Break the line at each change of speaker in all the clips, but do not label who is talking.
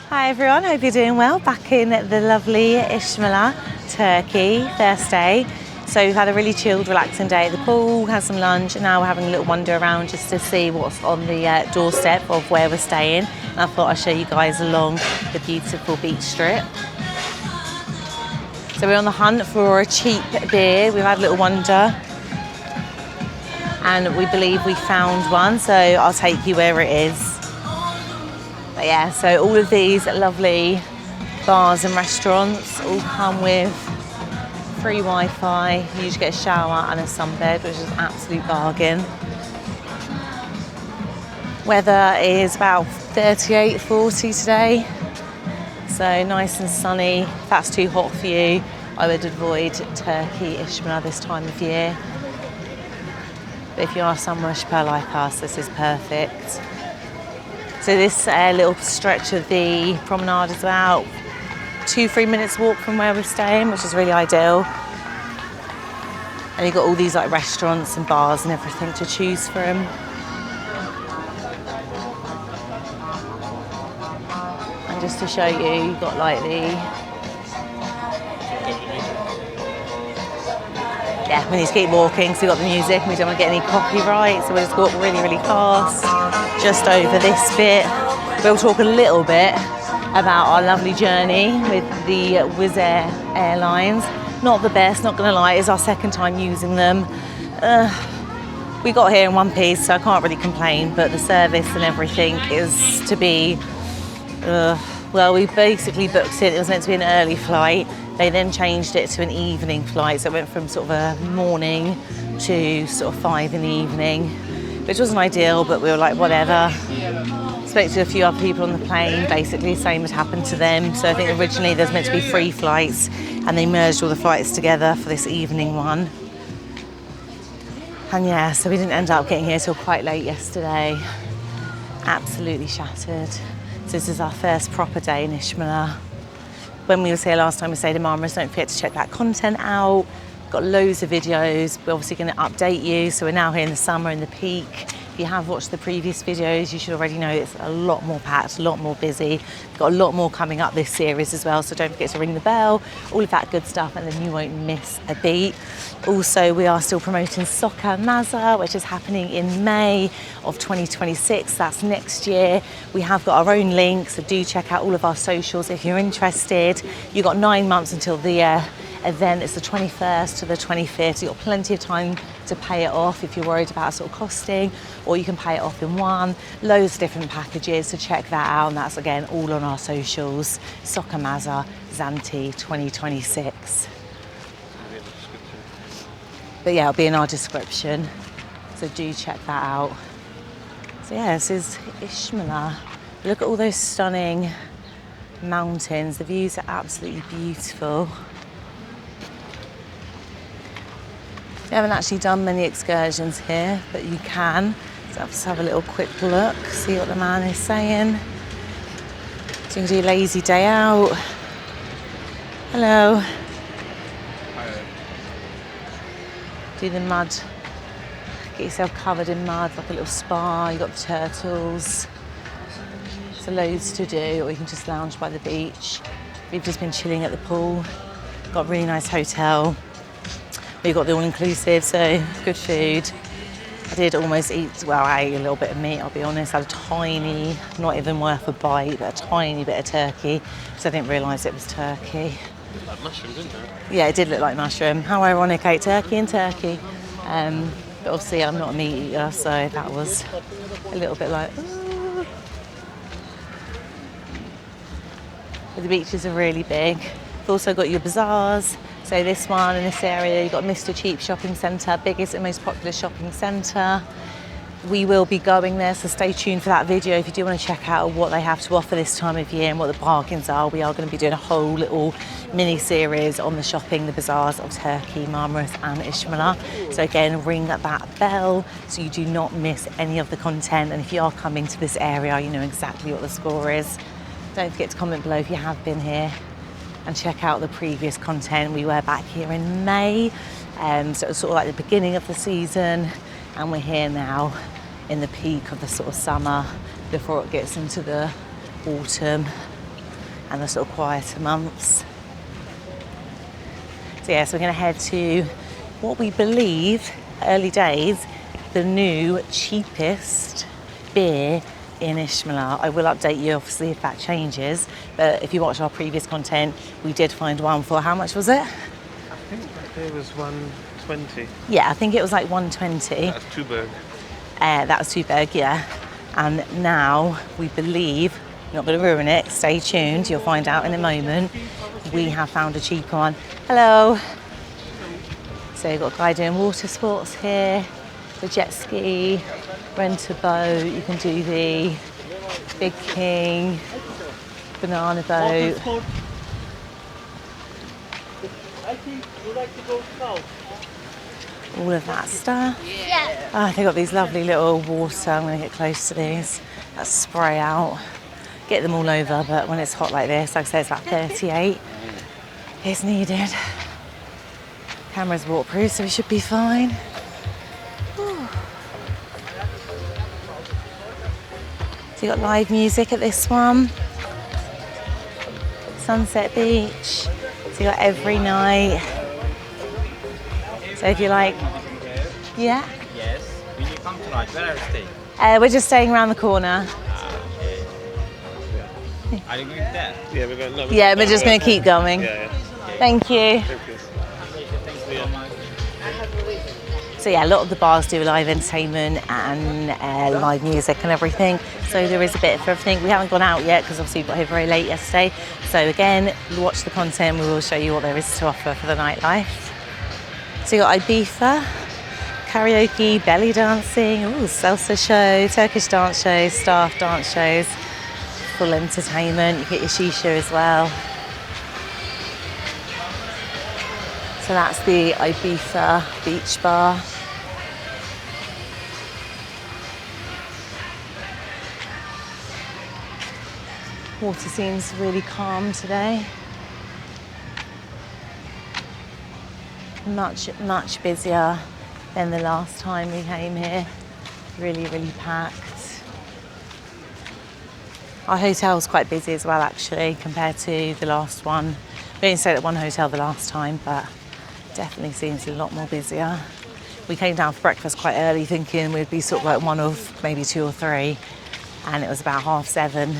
Hi everyone, hope you're doing well. Back in the lovely İçmeler, Turkey, first day. So we've had a really chilled, relaxing day at the pool, had some lunch, and now we're having a little wander around just to see what's on the doorstep of where we're staying. And I thought I'd show you guys along the beautiful beach strip. So we're on the hunt for a cheap beer. We've had a little wander and we believe we found one, so I'll take you where it is. But yeah, so all of these lovely bars and restaurants all come with free Wi-Fi. You usually get a shower and a sunbed, which is an absolute bargain. Weather is about 38, 40 today. So nice and sunny. If that's too hot for you, I would avoid Turkey, İçmeler this time of year. But if you are somewhere like us, this is perfect. So this little stretch of the promenade is about 2-3 minutes walk from where we're staying, which is really ideal. And you've got all these like restaurants and bars and everything to choose from. And just to show you, you've got like we need to keep walking, so we've got the music and we don't want to get any copyright, so we'll just walk really, really fast just over this bit. We'll talk a little bit about our lovely journey with the Wizz Air Airlines. Not the best, not gonna lie, it's our second time using them. We got here in one piece, so I can't really complain, but the service and everything is to be, well, we basically booked it was meant to be an early flight. They then changed it to an evening flight, so it went from sort of a morning to sort of 5 in the evening, which wasn't ideal, but we were like, whatever. Spoke to a few other people on the plane, basically the same had happened to them. So I think originally there's meant to be 3 flights and they merged all the flights together for this evening one. And yeah, so we didn't end up getting here till quite late yesterday. Absolutely shattered. So this is our first proper day in İçmeler. When we were here last time, we stayed in Marmaris. Don't forget to check that content out. We've got loads of videos. We're obviously going to update you. So we're now here in the summer, in the peak. If you have watched the previous videos, you should already know it's a lot more packed, a lot more busy. We've got a lot more coming up this series as well. So don't forget to ring the bell, all of that good stuff, and then you won't miss a beat. Also, we are still promoting Soccer Mazza, which is happening in May of 2026. That's next year. We have got our own link, so do check out all of our socials if you're interested. You've got 9 months until the event. It's the 21st to the 25th. You've got plenty of time to pay it off if you're worried about sort of costing, or you can pay it off in one. Loads of different packages, so check that out. And that's again all on our socials. Soccer Mazza Zante 2026. But yeah, it'll be in our description, so do check that out. So yeah, this is İçmeler. Look at all those stunning mountains. The views are absolutely beautiful. We haven't actually done many excursions here, but you can. So let's have a little quick look, see what the man is saying. So you can do a lazy day out. Hello. Do the mud, get yourself covered in mud, like a little spa. You've got the turtles. So loads to do, or you can just lounge by the beach. We've just been chilling at the pool. Got a really nice hotel. We've got the all-inclusive, so good food. I did almost eat, well, I ate a little bit of meat, I'll be honest. I had a tiny, not even worth a bite, but a tiny bit of turkey, because I didn't realise it was turkey.
It looked like mushroom, didn't it?
Yeah, it did look like mushroom. How ironic, I ate turkey and turkey. But obviously I'm not a meat eater, so that was a little bit like, ooh. But the beaches are really big. You've also got your bazaars. So this one in this area, you've got Mr. Cheap Shopping Centre, biggest and most popular shopping centre. We will be going there, so stay tuned for that video if you do want to check out what they have to offer this time of year and what the bargains are. We are going to be doing a whole little mini series on the shopping, the bazaars of Turkey, Marmaris and İçmeler. So again, ring that bell so you do not miss any of the content. And if you are coming to this area, you know exactly what the score is. Don't forget to comment below if you have been here and check out the previous content. We were back here in May, so it was sort of like the beginning of the season, and we're here now in the peak of the sort of summer before it gets into the autumn. and the sort of quieter months. So yeah, so we're going to head to what we believe, early days, the new cheapest beer in Içmeler. I will update you obviously if that changes, but if you watch our previous content, we did find one for, how much was it?
I think it was 120.
Yeah, I think it was like 120.
That's Tuborg.
That was Tuborg, yeah. And now we believe, not going to ruin it, stay tuned, you'll find out in a moment, we have found a cheaper one. Hello. So you've got a guy doing water sports here, the jet ski, rent a boat, you can do the Big King, banana boat.
I think you like to go south.
All of that stuff.
Yeah.
Oh, they've got these lovely little water, I'm going to get close to these, that spray out. Get them all over, but when it's hot like this, like I say, it's about 38, it's needed. Camera's waterproof, so we should be fine. Whew. So you got live music at this one. Sunset Beach. So you got every night. So if you like, yeah.
Yes. Will you come tonight? Where are you staying?
We're just staying around the corner.
Okay. Are you going there?
Yeah, we're going. No,
Yeah, we're just going to keep going.
Yeah.
Thank you.
Thank you.
So much.
So yeah, a lot of the bars do live entertainment and live music and everything. So there is a bit for everything. We haven't gone out yet because obviously we got here very late yesterday. So again, watch the content. We will show you what there is to offer for the nightlife. So you got Ibiza, karaoke, belly dancing, salsa show, Turkish dance shows, staff dance shows, full entertainment. You get your shisha as well. So that's the Ibiza beach bar. Water seems really calm today. Much busier than the last time we came here. Really packed. Our hotel's quite busy as well actually compared to the last one. We only stayed at one hotel the last time, but definitely seems a lot more busier. We came down for breakfast quite early thinking we'd be sort of like one of maybe 2 or 3, and it was about 7:30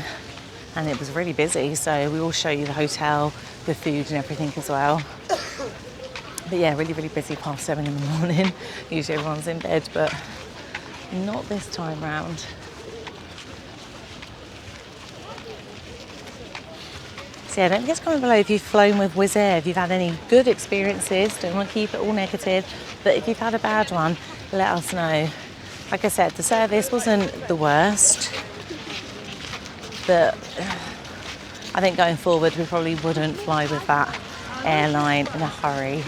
and it was really busy, so we will show you the hotel, the food and everything as well. But yeah, really busy past 7 in the morning. Usually everyone's in bed, but not this time round. So yeah, don't forget to comment below if you've flown with Wizz Air, if you've had any good experiences. Don't want to keep it all negative, but if you've had a bad one, let us know. Like I said, the service wasn't the worst, but I think going forward we probably wouldn't fly with that airline in a hurry.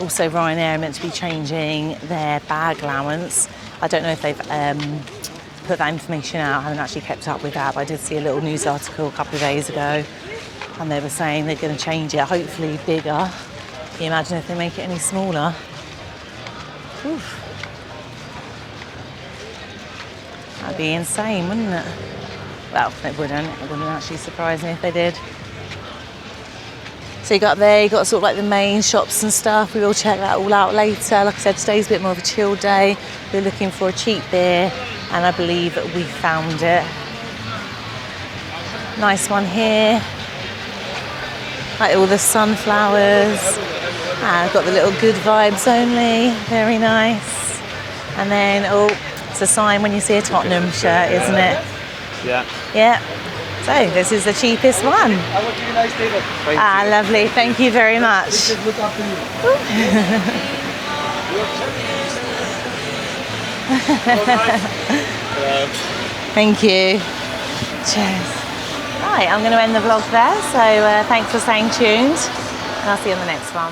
Also, Ryanair are meant to be changing their bag allowance. I don't know if they've put that information out. I haven't actually kept up with that, but I did see a little news article a couple of days ago and they were saying they're going to change it, hopefully bigger. Can you imagine if they make it any smaller? Oof. That'd be insane, wouldn't it? Well, it wouldn't. It wouldn't actually surprise me if they did. So you got sort of like the main shops and stuff. We will check that all out later. Like I said, today's a bit more of a chill day. We're looking for a cheap beer, and I believe we found it. Nice one here. Like all the sunflowers. Got the little good vibes only. Very nice. And then, it's a sign when you see a Tottenham shirt, isn't it?
Yeah.
Yeah. So this is the cheapest one.
I want you a nice day.
Ah, lovely. Thank you very much.
Just look after you.
Thank you. Cheers. Right, I'm going to end the vlog there. So thanks for staying tuned, and I'll see you on the next one.